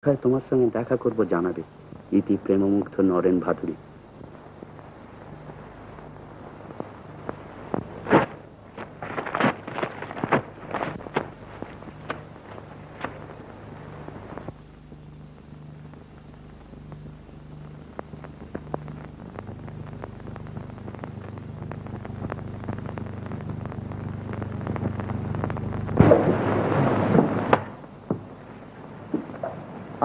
তোমার সঙ্গে দেখা করব জানাবে। ইতি প্রেমমুগ্ধ নরেন ভাদুরী।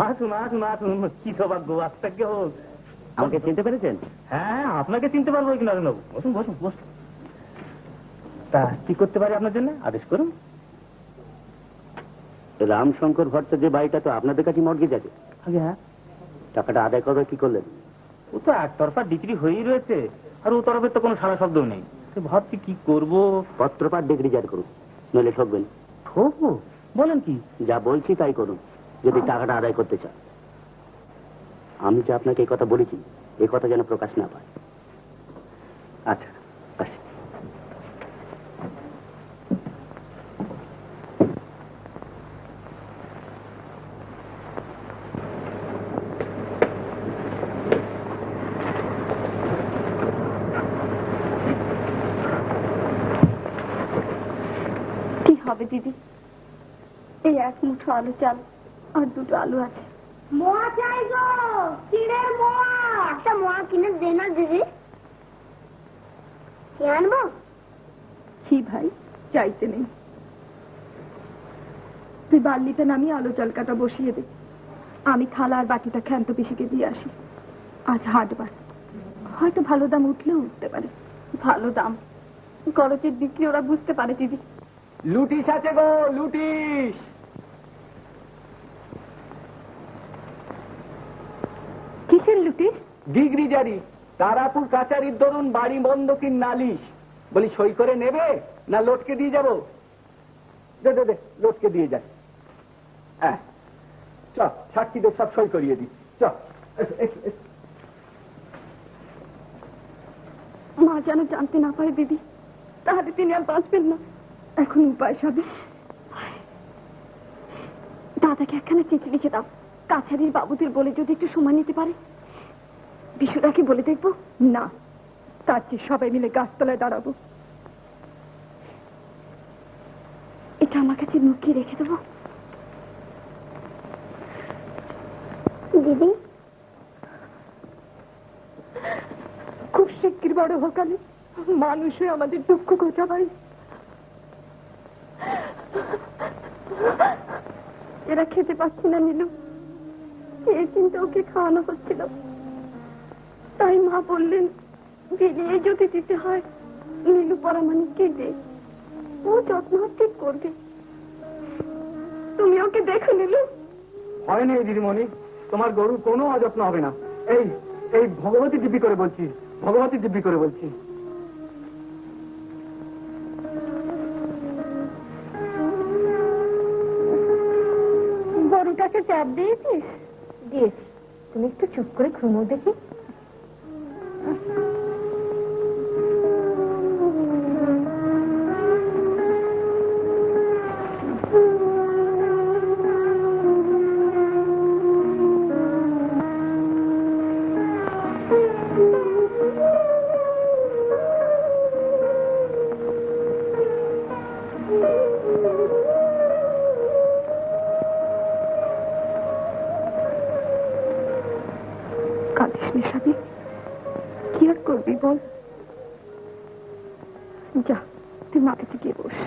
আসুন আসুন আসুন, কি সৌভাগ্য, আজকে হোক। আমাকে চিনতে পেরেছেন? হ্যাঁ, আপনাকে চিনতে পারবো কি নরেনবাবু? বসুন বসুন বসুন। তা কি করতে পারি আপনার জন্য? আদেশ করুন। রামশঙ্কর ভট্ট যে বাড়িটা তো আপনাদের কাছে মর্গেজ আছে। হ্যাঁ, টাকাটা আদায় করবে কি করলেন? ও তো একতরফা ডিগ্রি হয়েই রয়েছে, আর ও তরফের তো কোনো সারা শব্দ নেই। ভাবছি কি করবো। পত্রপাঠ ডিগ্রি জারি করুন, নইলে ঠকবেন। ঠকবো? বলেন কি? যা বলছি তাই করুন, যদি টাকাটা আদায় করতে চান। আমি যে আপনাকে এই কথা বলেছি, এই কথা যেন প্রকাশ না পায়। আচ্ছা, আসি। কি হবে দিদি? এই এক মুঠো আলু চাল আর দুটো আলু আছে। মোয়া চাই গো, চিড়ের মোয়া। একটা মোয়া কিনে দে না দিদি। কি আনবো? কি ভাই, চাইতে নেই। তুই বাল্লিতে নামিয়ে আলু চাল কাটা বসিয়ে দে, আমি থালা আর বাটিটা ক্ষান্ত পিসিকে দিয়ে আসি। আজ হাটবার, হয়তো ভালো দাম উঠলেও উঠতে পারে। ভালো দাম, খরচের বিক্রি ওরা বুঝতে পারে দিদি। লুটিস আছে গো, লুটিস। কিসের লুটিস? ডিগ্রি জারি, তারাপুর কাচারির দরুন বাড়ি বন্ধকির নালিশ। বলি সই করে নেবে না লোটকে দিয়ে যাবো? দে দে দে, লোটকে দিয়ে যাই। হ্যাঁ চ, সাক্ষীদের সব সই করিয়ে দিই। চ। মা যেন জানতে না পারে দিদি, তাহলে তিনি আর বাঁচবেন না। এখন উপায় সবে। দাদাকে একখানা চিঠি লিখে দাও, কাছারির বাবুদের বলে যদি একটু সময় নিতে পারে। বিশুদাকে বলে দেখবো? না, তার চেয়ে সবাই মিলে গাছতলায় দাঁড়াবো। এটা আমার কাছে লুকিয়ে রেখে দেবো। দিদি, খুব শিগগির বড় হোকালে মানুষে আমাদের দুঃখ ঘোচাবাই। এরা খেতে পাচ্ছে না নীলু, খেয়ে কিন্তু ওকে খাওয়ানো হচ্ছিল। তাই মা বললেন বিলিয়ে যদি দিতে হয় নীলু পরামানিককে দে, ও যত্ন ঠিক করবে। তুমি ওকে দেখো নীলু। হয় না দিদিমণি, তোমার গরু কোনো অযত্ন হবে না। এই এই ভগবতী দিব্যি করে বলছি, ভগবতী দিব্যি করে বলছি। গরুটাকে চাপ দিয়েছিস? দিয়েছি। তুমি একটু চুপ করে ঘুমো দেখি। কি আর করবি বল? যা, তুই মাটিতে গিয়ে বস।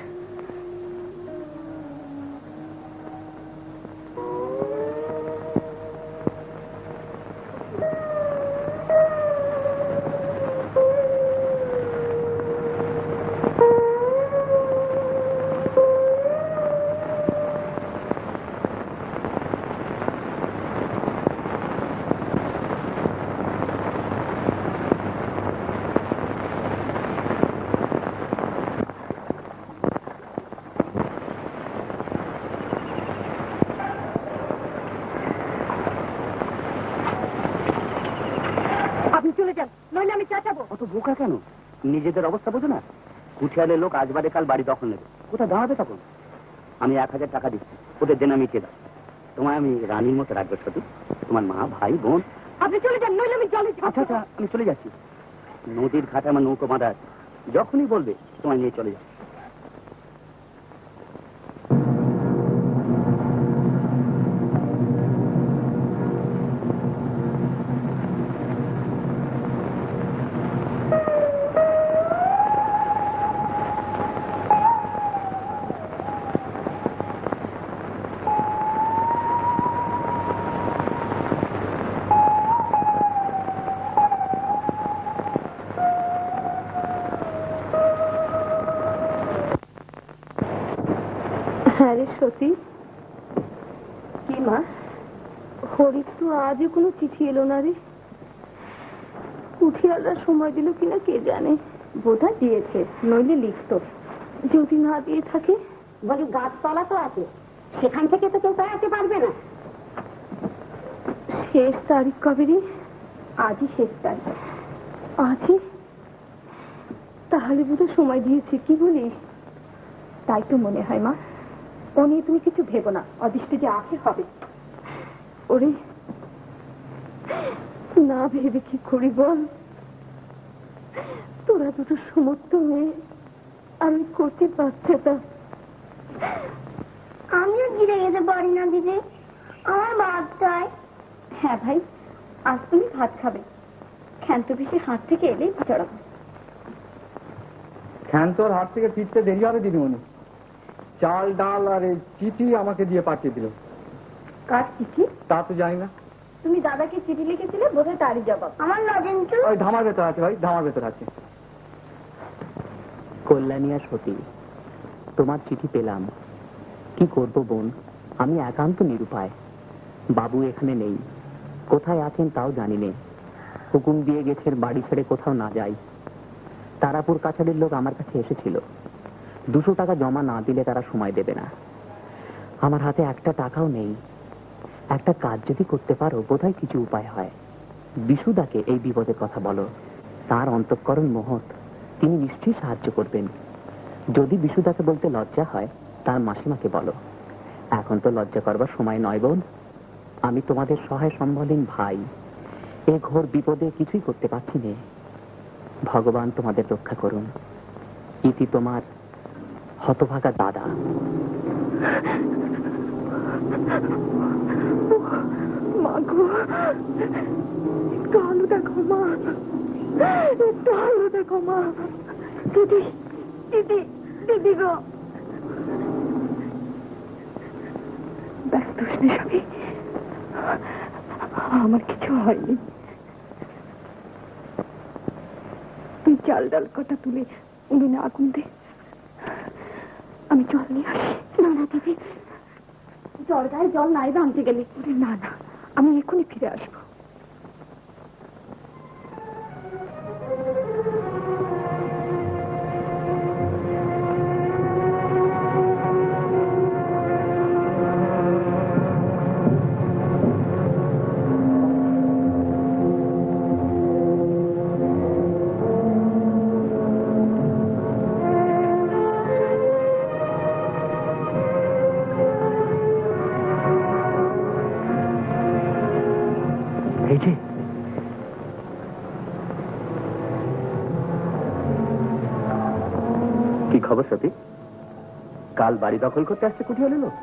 অত বোকা কেন? নিজেদের অবস্থা বোঝো না? কুঠিয়ালের লোক আজ বাদে কাল বাড়ি দখল নেবে, কোথায় দাঁড়াবে তখন? আমি 1000 টাকা দিচ্ছি, ওদের দেনা মিটিয়ে দাও। তোমায় আমি রানীর মতো রাখবো সতী। তোমার মা, ভাই, বোন। আপনি চলে যান, নইলে আমি জলে ঝাঁপ আচ্ছা আচ্ছা, আমি চলে যাচ্ছি। নদীর ঘাটে আমার নৌকো বাঁধা আছে, যখনই বলবে তোমায় নিয়ে চলে যাও। হ্যাঁ রে সতী। কি মা, হরির তো আজও কোনো চিঠি এলো না রে। উঠিয়ালরা সময় দিল কিনা কে জানে। বোধহয় দিয়েছে, নইলে লিখতো। যদি না দিয়ে থাকে, বলি গাছতলা তো আছে, সেখান থেকে তো কেউ বেড়াতে পারবে না। শেষ তারিখ কবে রে? আজই শেষ তারিখ। আজই? তাহলে বোধহয় সময় দিয়েছে, কি বলিস? তাই তো মনে হয় মা। ও নিয়ে তুমি কিছু ভেবো না, অদৃষ্টে যে আছে হবে। ওরে, না ভেবে কি করি বল? তোরা দুটো সমর্থ মেয়ে, আমি করতে বাচ্চাটা। আমিও গিরে যেতে পারি না দিদি, আমার ভাত চাই। হ্যাঁ ভাই, আজ তুমি ভাত খাবে। ক্ষান্ত পিসে হাট থেকে এলেই চড়াবো। ক্ষান্তর হাট থেকে ফিরতে দেরি হবে দিদিমণি। চাল ডাল আর এই চিঠি আমাকে দিয়ে পাঠিয়ে দিল। কার চিঠি? তা তো জানি না। তুমি দাদাকে চিঠি লিখেছিলে, বোধহয় তারই জবাব। আমার লজেন্স ওই ধামার ভেতর আছে ভাই, ধামার ভেতর আছে। কল্যাণী আর সতী, তোমার চিঠি পেলাম। কি করব বোন, আমি একান্ত নিরুপায়। বাবু এখানে নেই, কোথায় আছেন তাও জানি নে। হুকুম দিয়ে গেছেন বাড়ি ছেড়ে কোথাও না যাই। তারাপুর কাছারির লোক আমার কাছে এসেছিল, 200 টাকা জমা না দিলে তারা সময় দেবে না। আমার হাতে একটা টাকাও নেই। একটা কাজ যদি করতে পারো, বোধহয় কিছু উপায় হয়। বিশুদাকে এই বিপদের কথা বলো, তার অন্তঃকরণ মহৎ, তিনি নিশ্চয়ই সাহায্য করবেন। যদি বিশুদাকে বলতে লজ্জা হয়, তার মাসিমাকে বলো। এখন তো লজ্জা করবার সময় নয় বোন। আমি তোমাদের সহায় সম্বলহীন ভাই, এ ঘোর বিপদে কিছুই করতে পারছি না। ভগবান তোমাদের রক্ষা করুন। ইতি তোমার হতভাগা দাদা। মা গো, একটু আলো দেখো মা, একটু আলো দেখো মা। দিদি, দিদি, দিদি গো। ব্যস্ত সবই, আমার কিছু হয়নি। তুই চাল ডাল কটা তুলে উনুনে আগুন দে, আমি জল নিয়ে আসি। না না দিদি, জল গায়ে জল নাই আনতে গেলে। না না, আমি এখনই ফিরে আসবো। এই যে কি খবর সতী? কাল বাড়ি দখল করতে আসছে কুঠিয়াল লোক।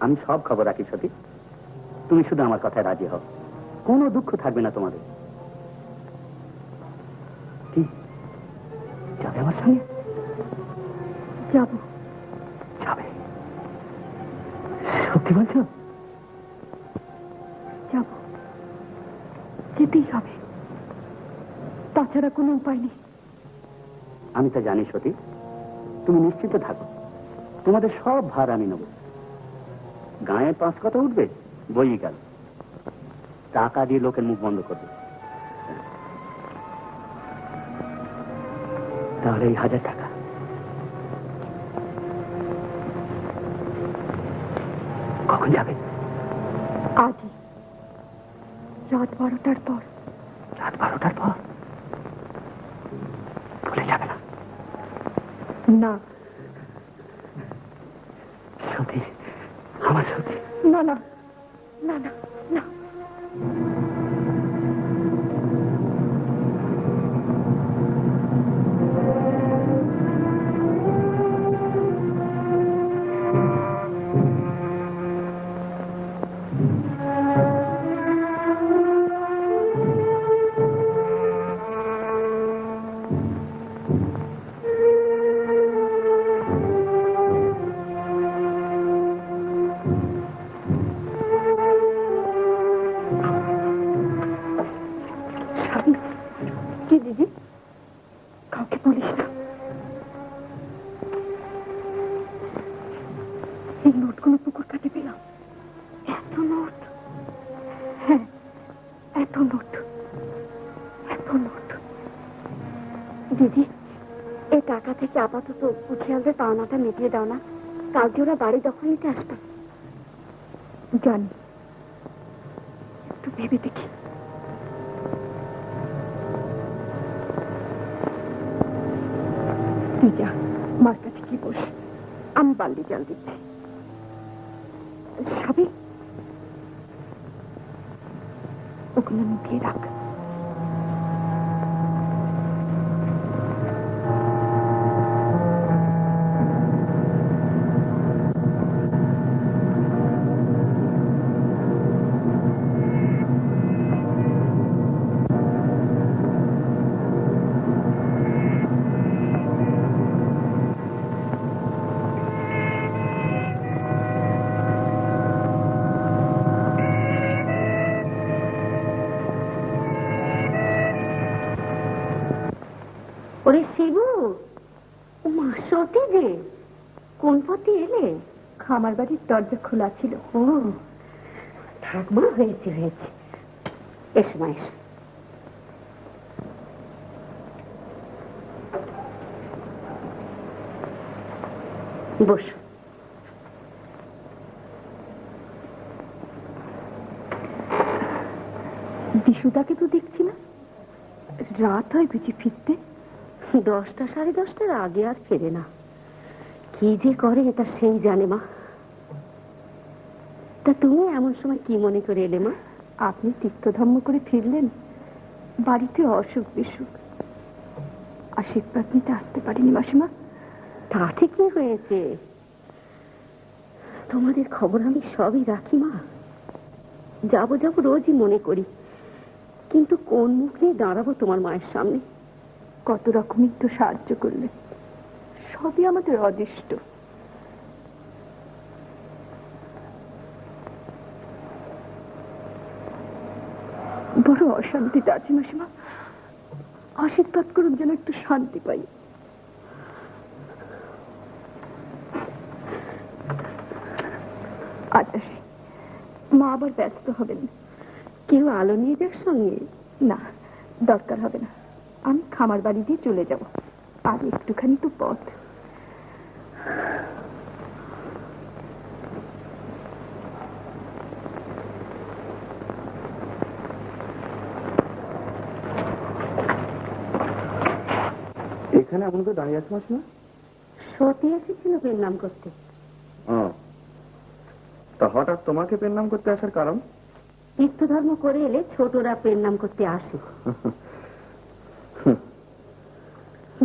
আমি সব খবর রাখি সতী, তুমি শুধু আমার কথায় রাজি হও, কোনো দুঃখ থাকবে না তোমাদের। কি যাবে আমার সঙ্গে? যাব। যাবে? সত্যি বলছো? যাব, যেতেই হবে, তাছাড়া কোনো উপায় নেই। আমি তা জানি সতী, তুমি নিশ্চিত থাকো, তোমাদের সব ভার আমি নেব। গায়ে 5 কথা উঠবে, বই গেল। টাকা দিয়ে লোকের মুখ বন্ধ করবে। তাহলে এই 1000 টাকা কখন যাবে? আজই রাত 12টার পর। রাত 12টার পর? ভুলে যাবে না? না। সতী, না না না না না দিদি এই টাকা থেকে আপাতত উঠিয়ালদের পাওনাটা মিটিয়ে দাও না, কালকে ওরা বাড়ি দখল নিতে আসবে। জানি, একটু ভেবে দেখি। তুই যা, মার কাছে কি বস, আমি বাল্টি জল দিচ্ছি। সবই ওগুলো মিটিয়ে রাখ। ওরে শিবু, মা সতী যে কোন পথে এলে? খামার বাড়ির দরজা খোলা ছিল। ও ঠাকমা, হয়েছে হয়েছে, এসো মা এসো। বসো। বিশুদাকে তো দেখছি না, রাত হয় বুঝি ফিরতে? 10টা সাড়ে 10টার আগে আর ফেরে না। কি যে করে তা সেই জানে মা। তা তুমি এমন সময় কি মনে করে এলে মা? আপনি তীর্থধর্ম করে ফিরলেন, বাড়িতে অসুখ বিসুখ, আশীর্বাদ নিতে আসতে পারিনি মাসিমা। তা ঠিকই হয়েছে, তোমাদের খবর আমি সবই রাখি মা। যাবো যাবো রোজই মনে করি, কিন্তু কোন মুখ নিয়ে দাঁড়াবো তোমার মায়ের সামনে? কত রকমই তো সাহায্য করলে, সবই আমাদের অদৃষ্ট। বড় অশান্তিতে আছি মাসিমা, আশীর্বাদ করুন যেন একটু শান্তি পাই। আজ আসি, মা আবার ব্যস্ত হবেন। কেউ আলো নিয়ে যাক সঙ্গে? না, দরকার হবে না, আমি খামার বাড়ি দিয়ে চলে যাব, আর একটুখানি তো পথ। এখানে এমন করে দাঁড়িয়ে আছো মাসিমা? সতী এসেছিল পেন নাম করতে। তা হঠাৎ তোমাকে পেন নাম করতে আসার কারণ? তীর্থধর্ম করে এলে ছোটরা পেন নাম করতে আসে।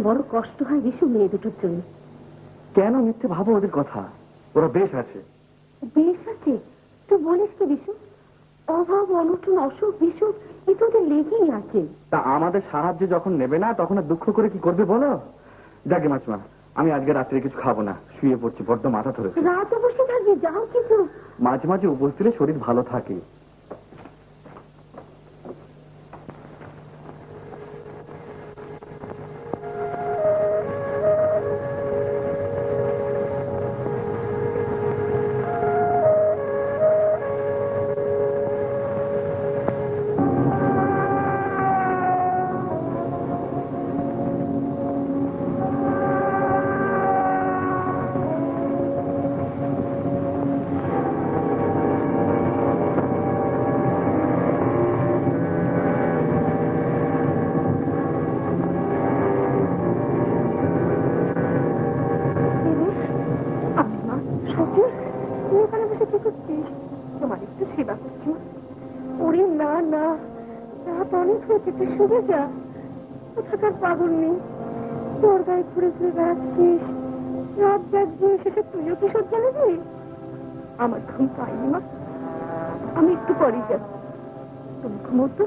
বড় কষ্ট হয় বিশু মেয়ে দুটোর জন্য। কেন মিথ্যে ভাবো ওদের কথা? ওরা বেশ আছে। বেশ আছে? তুই বলিস কি বিশু? অভাব অনটন অসুখ বিসুখ এ তো ওদের লেগেই আছে। তা আমাদের সাহায্য যখন নেবে না, তখন আর দুঃখ করে কি করবে বলো? যাকে মাসিমা, আমি আজকে রাত্রে কিছু খাবো না, শুয়ে পড়ছি, বড্ড মাথা ধরেছে। রাতে বসে থাকবি, যাও কিছু। মাঝে মাঝে উপোস দিলে শরীর ভালো থাকে। আমার একটু সেবা করছি। ওরে না না, রাত অনেক হয়েছে, তুই শুনে যা। কোথাকার পাগল নেই, তোর গায়ে ঘুরে ঘুরে বেড়াচ্ছিস, রাত জাগবি, শেষে তুইও কি সব জানাবি? আমার ঘুম পাইনি মা, আমি একটু পরেই যাব। তুমি ঘুমো তো।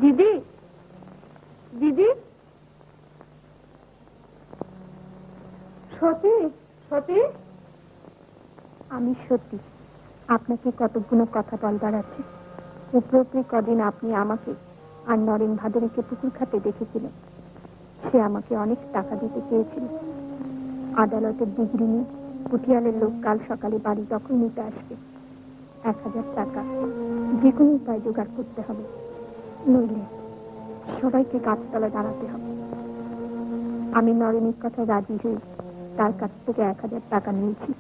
দিদি, দিদি, সতী, সতী। আমি সত্যি আপনাকে কতগুলো কথা বলবার আছে। উপরে কদিন আপনি আমাকে আর নরেন ভাদুরীকে পুকুর খাতে দেখেছিলেন। সে আমাকে অনেক টাকা দিতে চেয়েছিল। আদালতের ডিগ্রি নিয়ে পুটিয়ালের লোক কাল সকালে বাড়ি দখল নিতে আসবে। 1000 টাকা যে কোনো উপায় জোগাড় করতে হবে, নইলে সবাইকে গাছতলায় দাঁড়াতে হবে। আমি নরেনের কথা রাজি হয়ে তার কাছ থেকে 1000 টাকা নিয়েছি।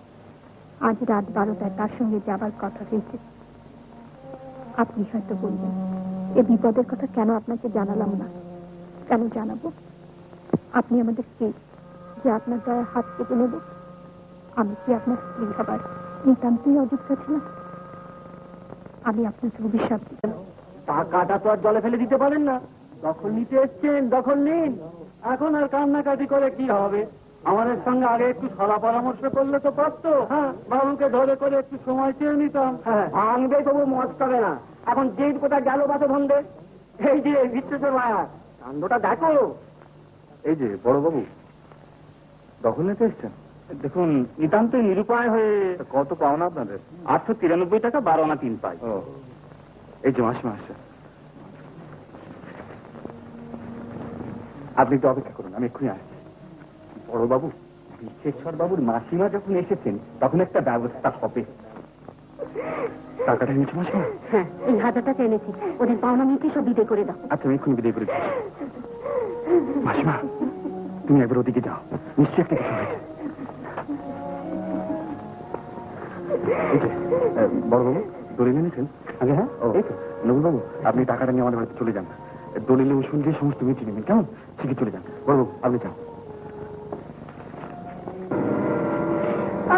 আজ রাত 12টায় তার সঙ্গে যাবার কথা হয়েছে। আপনি হয়তো বলবেন, এ বিপদের কথা কেন আপনাকে জানালাম না? কেন জানাবো? আপনি আমাদের কে যে আপনার গায়ে হাত পেতে নেব? আমি কি আপনার স্ত্রী হবার নিতান্তই অযোগ্য ছিলাম? আমি আপনাকে অভিশাপ দিলাম। টাকাটা তো আর জলে ফেলে দিতে পারেন না। দখল নিতে এসছেন, দখল নিন। এখন আর কান্নাকাটি করে কি হবে? আমাদের সঙ্গে আগে একটু সলা পরামর্শ করলে তো পারতো। হ্যাঁ, বাবুকে ধরে করে একটু সময় চেয়ে নিতাম। ভাঙবে তবু মজ করে না। এখন যেই কোথায় গেল বাসে ভাঙবে। এই যে ভিত্তিতে মায়া কাণ্ডটা দেখো। এই যে বড় বাবু দখল নিতে এসছেন? দেখুন, নিতান্ত নিরুপায় হয়ে। কত পাওনা আপনাদের? 893 টাকা 12 আনা 3 পাই। ও, এই যে মাসিমা আসছে। আপনি একটু অপেক্ষা করুন, আমি এক্ষুনি আসছি। বড় বাবু, বিশ্বেশ্বর বাবুর মাসিমা যখন এসেছেন তখন একটা ব্যবস্থা হবে। টাকাটা এনেছো মাসিমা? হ্যাঁ, এই 1000 টাকা এনেছি। ওদের পাওনা নিতে সব বিদায় করে দাও। আচ্ছা, আমি এক্ষুনি বিদায় করে দিচ্ছি। মাসিমা, তুমি একবার ওদিকে যাও, নিশ্চয়ই একটা কিছু হয়েছে। বড়বাবু দলিল এনেছেন? আগে হ্যাঁ, এই তো। নবুলবাবু, আপনি টাকাটা নিয়ে আমাদের বাড়িতে চলে যান, দলিলে উসুল দিয়ে সমস্ত মিটিয়ে নেবেন, কেমন? ঠিকই চলে যান। বড়বাবু আপনি যান।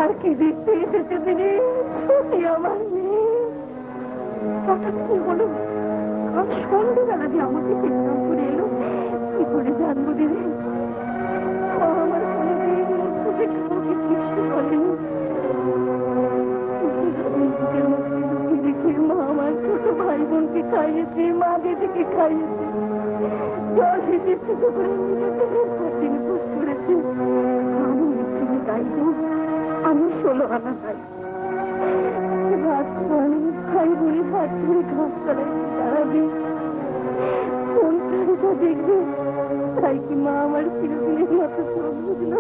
আর কি দেখতে এসেছে তিনি? সত্যি আমার মেয়ে হঠাৎ কি হলো? আজ সন্ধ্যেবেলা যে আমাকে চিন্তা করে এলো, কি করে জানবো দিদি? আমার কোনোদিন মুখ থেকে কাউকে কিছু বলেনি। দেখে মা আমার ছোট ভাই বোনকে খাইয়েছে, মা দিদিকে খাইয়েছে, জল হেঁটে ছোট করে নিজেদের পোষ করেছে। আমি মিষ্টি গাইব, আমি 16 আনা গাই। রাত ভাই বোনের হাত ধরে ঘাস তলায় দাঁড়াবে, কোন শাড়িটা দেখবে, তাই কি মা আমার চিরদিনের মতো চোখ বুঝলো।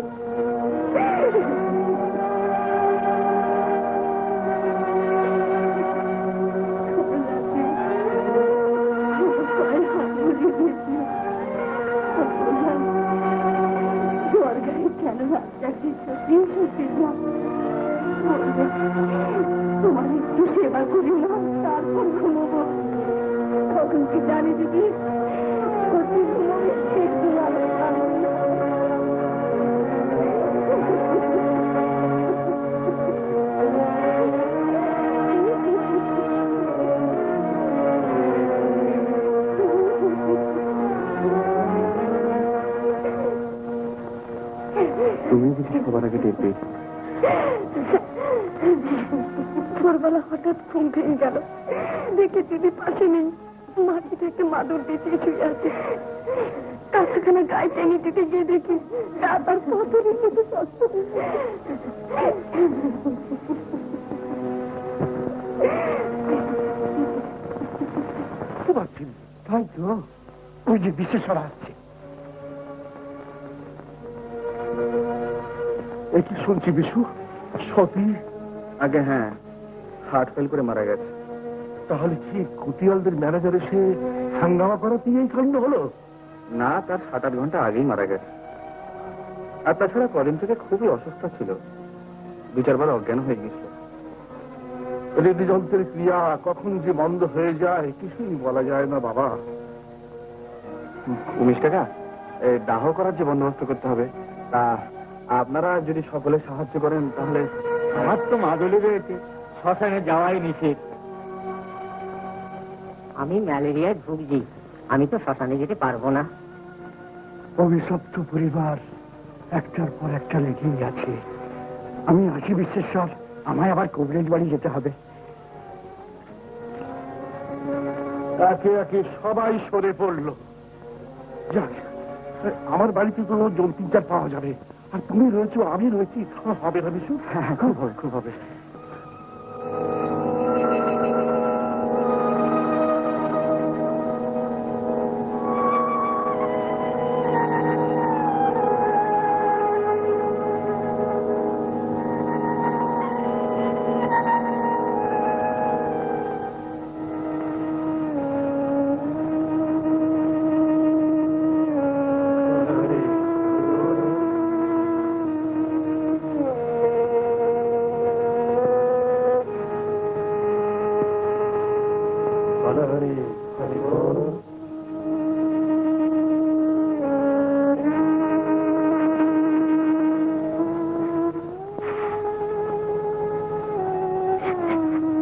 কেন রাস্তাটি সত্যি সত্যি তোমার একটু সেবা করি না, তারপর ঘুমবো। তখন কি জানি দিদি, সত্যি ঘুমবে, একটু ভালো থাকবে। তুমি কিছু সবার আগে টের পেয়েছি। ভোরবেলা হঠাৎ ঘুম ভেঙে গেল, দেখে দিদি পাশে নেই, মাটি থেকে মাদুর দিতে শুয়ে আছে। কাছাখানা গায়ে টেনে দিতে গিয়ে দেখি তার পাথরের মতো তাই তো, ওই যে বিশেষরা আসছে। কি শুনছি বিশু, সতী? আগে হ্যাঁ, হার্ট ফেল করে মারা গেছে। তাহলে কি কুটিয়ালদের ম্যানেজার এসে হাঙ্গামা করাতেই এই কাণ্ড হলো? না, তার 7-8 ঘন্টা আগেই মারা গেছে। আর তাছাড়া কদিন থেকে খুবই অসুস্থ ছিল, 2-4 বার অজ্ঞান হয়ে গেছিল। হৃদযন্ত্রের ক্রিয়া কখন যে বন্ধ হয়ে যায় কিছুই বলা যায় না বাবা। 19 টাকা দাহ করার যে বন্দোবস্ত করতে হবে, তা আপনারা যদি সকলে সাহায্য করেন তাহলে। আমার তো মাদলি রয়েছে, শ্মশানে যাওয়াই নিষেধ। আমি ম্যালেরিয়ায় ভুগছি, আমি তো শ্মশানে যেতে পারবো না। অভিশপ্ত পরিবার একটার পর একটা লেগেই আছে। আমি আছি বিশ্বেশ্বর, আমায় আবার কবরেজ বাড়ি যেতে হবে। একে একে সবাই সরে পড়লো। যাক, আমার বাড়িতে তো জল 3-4 পাওয়া যাবে, আর তুমি রয়েছো, আমি রয়েছি, হবে না বিশু? হ্যাঁ, খুব হবে, খুব হবে।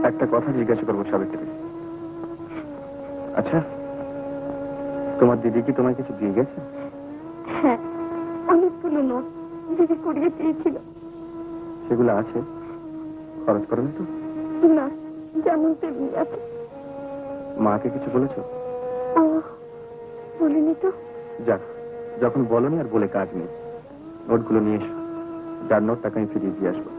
একটা কথা জিজ্ঞাসা করবো সাবিত্রী, আচ্ছা তোমার দিদি কি তোমায় কিছু দিয়ে গেছে? হ্যাঁ, অনেকগুলো নোট দিদি করিয়ে দিয়েছিল। সেগুলো আছে, খরচ করবে তো? না, যেমন তেমনি আছে। মাকে কিছু বলেছো? বলিনি তো। যাক, যখন বলনি আর বলে কাজ নেই, নোটগুলো নিয়ে এসো, যার নোট টাকা আমি ফিরিয়ে দিয়ে আসবো।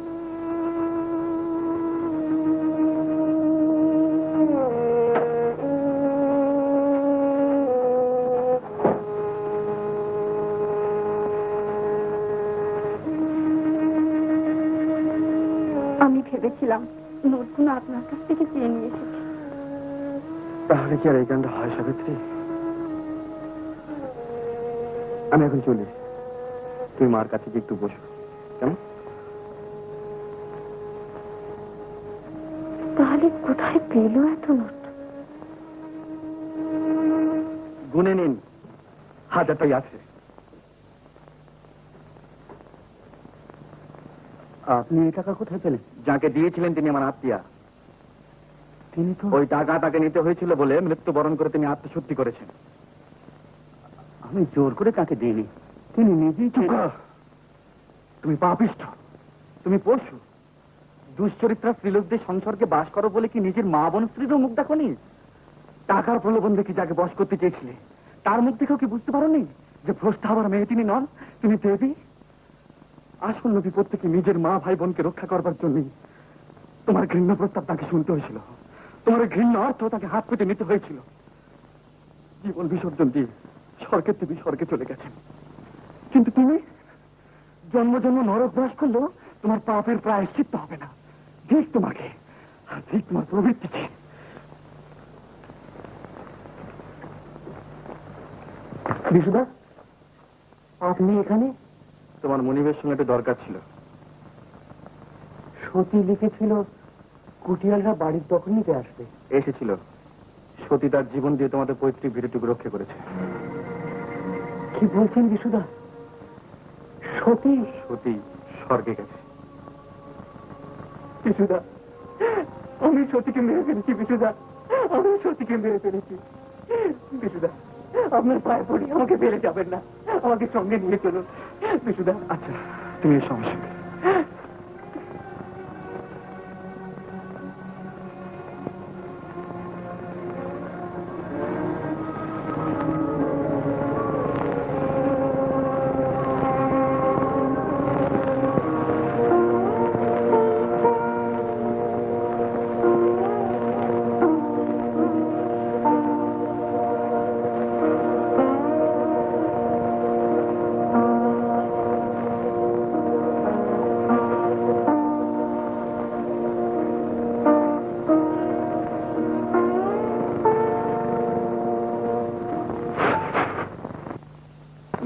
আমি ভেবেছিলাম নোটগুলো আপনার কাছ থেকে চেয়ে নিয়ে এসেছি। তাহলে কি আর এই কাণ্ড হয় সাবিত্রী? আমি এখন চলি, তুমি মার কাছে গিয়ে একটু বসো, কেমন? তাহলে কোথায় পেল এত নোট? গুনে নিন, 1000টাই আছে। আপনি এই টাকা কোথায় পেলেন? যাকে দিয়েছিলেন তিনি আমার আত্মীয়া। তিনি তো ওই টাকা তাকে নিতে হয়েছিল বলে মৃত্যুবরণ করে তিনি আত্মশুদ্ধি করেছেন। আমি জোর করে তাকে দিইনি, তিনি নিজেই। তুমি পাপিষ্ঠ, তুমি পশু। দুশ্চরিত্রা স্ত্রীলোকদের সংসর্গে বাস করো বলে কি নিজের মা বোন স্ত্রীরও মুখ দেখোনি? টাকার প্রলোভন দেখে যাকে বশ করতে চেয়েছিলে তার মুখ দেখেও কি বুঝতে পারোনি যে ভ্রষ্টা হবার মেয়ে তিনি নন, তিনি দেবী? আসল বিপদ থেকে নিজের মা ভাই বোনকে রক্ষা করবার জন্যই তোমার ঘৃণ্য প্রস্তাব তাকে শুনতে হয়েছিল, তোমার ঘৃণ্য অর্থ তাকে হাত পেতে নিতে হয়েছিল। জীবন বিসর্জন দিয়ে স্বর্গের দেবী স্বর্গে চলে গেছেন, কিন্তু তুমি জন্ম জন্ম নরক বাস করলেও তোমার পাপের প্রায়শ্চিত্ত হবে না। ঠিক তোমাকে, আর ঠিক তোমার প্রবৃত্তিকে। বিশুদা, আপনি এখানে? তোমার মনিবের সঙ্গে একটা দরকার ছিল। সতী লিখেছিল কুটিয়ালরা বাড়ির দখল নিতে আসবে। এসেছিল। সতী তার জীবন দিয়ে তোমাদের পৈতৃক ভিড়েটুকু রক্ষা করেছে। কি বলছেন বিশুদা? সতী? সতী স্বর্গে গেছে। বিশুদা, আমি সতীকে মেরে ফেলেছি। বিশুদা, আমি সতীকে মেরে ফেলেছি। বিশুদা, আপনার পায়ে পড়ি, আমাকে ফেলে যাবেন না, আমাকে সঙ্গে নিয়ে চলুন। বিশুদা। আচ্ছা, তুমি এই সমস্যা।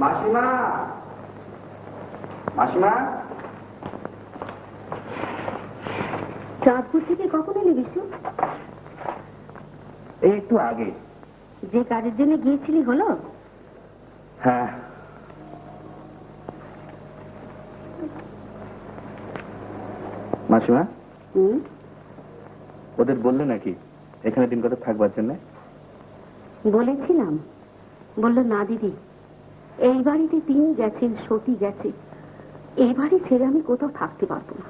মাসিমা, মাসিমা। চাঁদপুর থেকে কখন এলি বিশু? এই একটু আগে। যে কাজের জন্য গিয়েছিলি হলো? হ্যাঁ। মাসিমা, ওদের বললে নাকি এখানে দিন কত থাকবার জন্য? বলেছিলাম, বলল না দিদি, এই বাড়িতে তিনি গেছেন, সতী গেছে, এই বাড়ি ছেড়ে আমি কোথাও থাকতে পারবো না।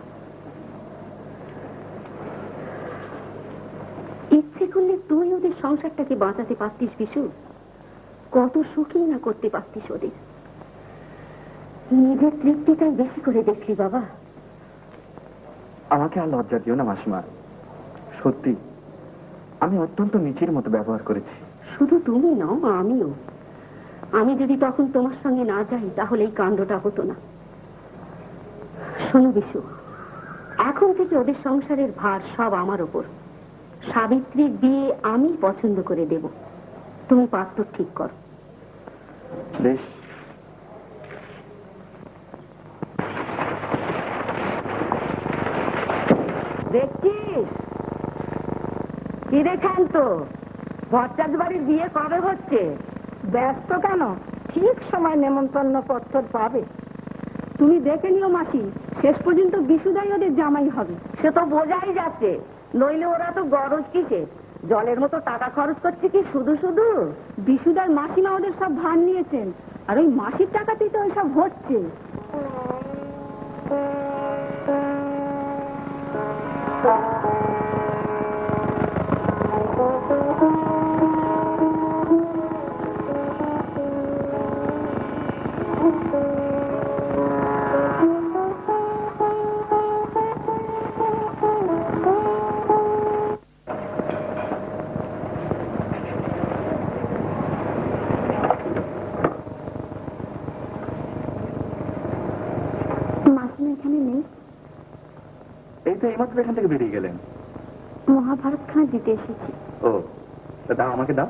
ইচ্ছে করলে তুই ওদের সংসারটাকে বাঁচাতে পারতিস বিশু, কত সুখী না করতে পারতিস ওদের। নিজের তৃপ্তিটাই বেশি করে দেখলি বাবা। আমাকে আর লজ্জা দিও না মাসিমা, সত্যি আমি অত্যন্ত নিচের মতো ব্যবহার করেছি। শুধু তুমি নও, আমিও। আমি যদি তখন তোমার সঙ্গে না যাই তাহলে এই কাণ্ডটা হতো না। শোনো বিশু, এখন থেকে ওদের সংসারের ভার সব আমার ওপর। সাবিত্রীর বিয়ে আমি পছন্দ করে দেব, তুমি পাত্র ঠিক করো। বেশ। দেখছিস কি দেখেন তো, ভট্টাচ বাড়ির বিয়ে কবে হচ্ছে? ব্যস্ত কেন? ঠিক সময় নেমন্তন্ন পত্র পাবে। তুমি দেখে নিও মাসি, শেষ পর্যন্ত বিশুদাই ওদের জামাই হবে। সে তো বোঝাই যাচ্ছে, নইলে ওরা তো গরজ কিসের? জলের মতো টাকা খরচ করছে কি শুধু শুধু? বিশুদার মাসিমা ওদের সব ভার নিয়েছেন, আর ওই মাসির টাকাতেই তো ওইসব হচ্ছে। মাসিমা এখানে নেই? এই তো এইমাত্র এখান থেকে বেরিয়ে গেলেন। মহাভারত খানা দিতে এসেছি। ও, তা দাও, আমাকে দাও।